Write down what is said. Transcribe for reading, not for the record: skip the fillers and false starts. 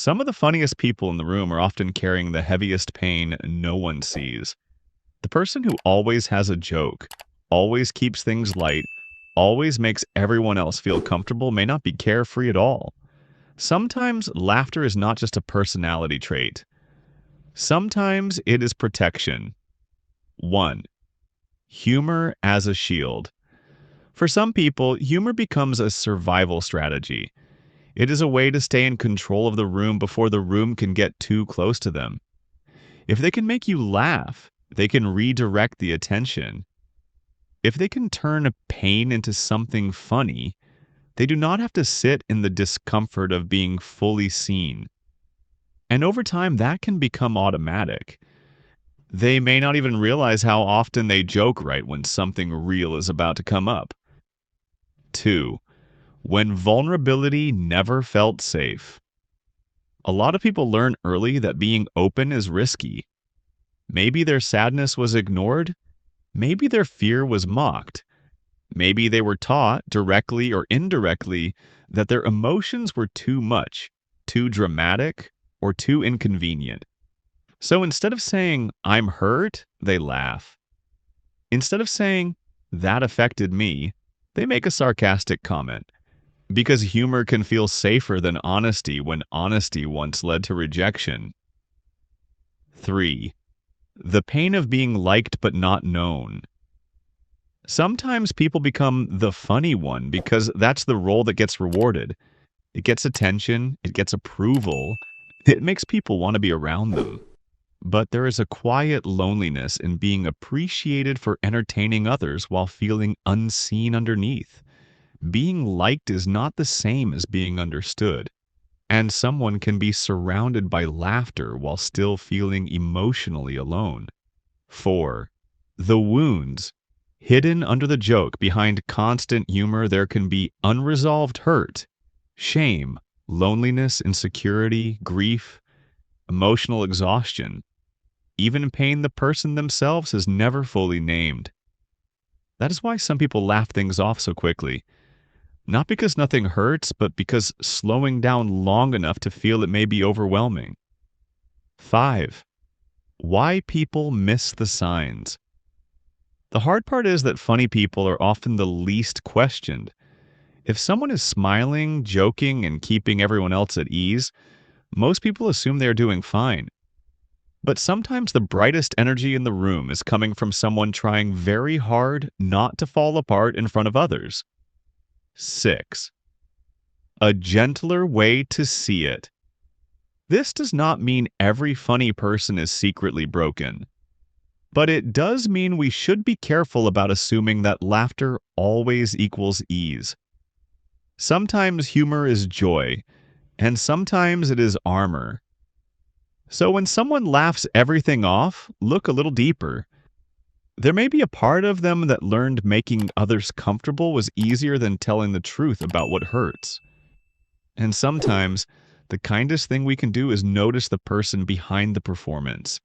Some of the funniest people in the room are often carrying the heaviest pain no one sees. The person who always has a joke, always keeps things light, always makes everyone else feel comfortable may not be carefree at all. Sometimes laughter is not just a personality trait. Sometimes it is protection. 1. Humor as a shield. For some people, humor becomes a survival strategy. It is a way to stay in control of the room before the room can get too close to them. If they can make you laugh, they can redirect the attention. If they can turn pain into something funny, they do not have to sit in the discomfort of being fully seen. And over time, that can become automatic. They may not even realize how often they joke right when something real is about to come up. 2. When vulnerability never felt safe. A lot of people learn early that being open is risky. Maybe their sadness was ignored. Maybe their fear was mocked. Maybe they were taught, directly or indirectly, that their emotions were too much, too dramatic, or too inconvenient. So instead of saying, "I'm hurt," they laugh. Instead of saying, "That affected me," they make a sarcastic comment. Because humor can feel safer than honesty when honesty once led to rejection. 3. The pain of being liked but not known. Sometimes people become the funny one because that's the role that gets rewarded. It gets attention, it gets approval, it makes people want to be around them. But there is a quiet loneliness in being appreciated for entertaining others while feeling unseen underneath. Being liked is not the same as being understood, and someone can be surrounded by laughter while still feeling emotionally alone. 4. The wounds. Hidden under the joke, behind constant humor, there can be unresolved hurt, shame, loneliness, insecurity, grief, emotional exhaustion, even pain the person themselves has never fully named. That is why some people laugh things off so quickly. Not because nothing hurts, but because slowing down long enough to feel it may be overwhelming. 5. Why people miss the signs. The hard part is that funny people are often the least questioned. If someone is smiling, joking, and keeping everyone else at ease, most people assume they are doing fine. But sometimes the brightest energy in the room is coming from someone trying very hard not to fall apart in front of others. 6. A gentler way to see it. This does not mean every funny person is secretly broken, but it does mean we should be careful about assuming that laughter always equals ease. Sometimes humor is joy, and sometimes it is armor. So when someone laughs everything off, look a little deeper. There may be a part of them that learned making others comfortable was easier than telling the truth about what hurts. And sometimes, the kindest thing we can do is notice the person behind the performance.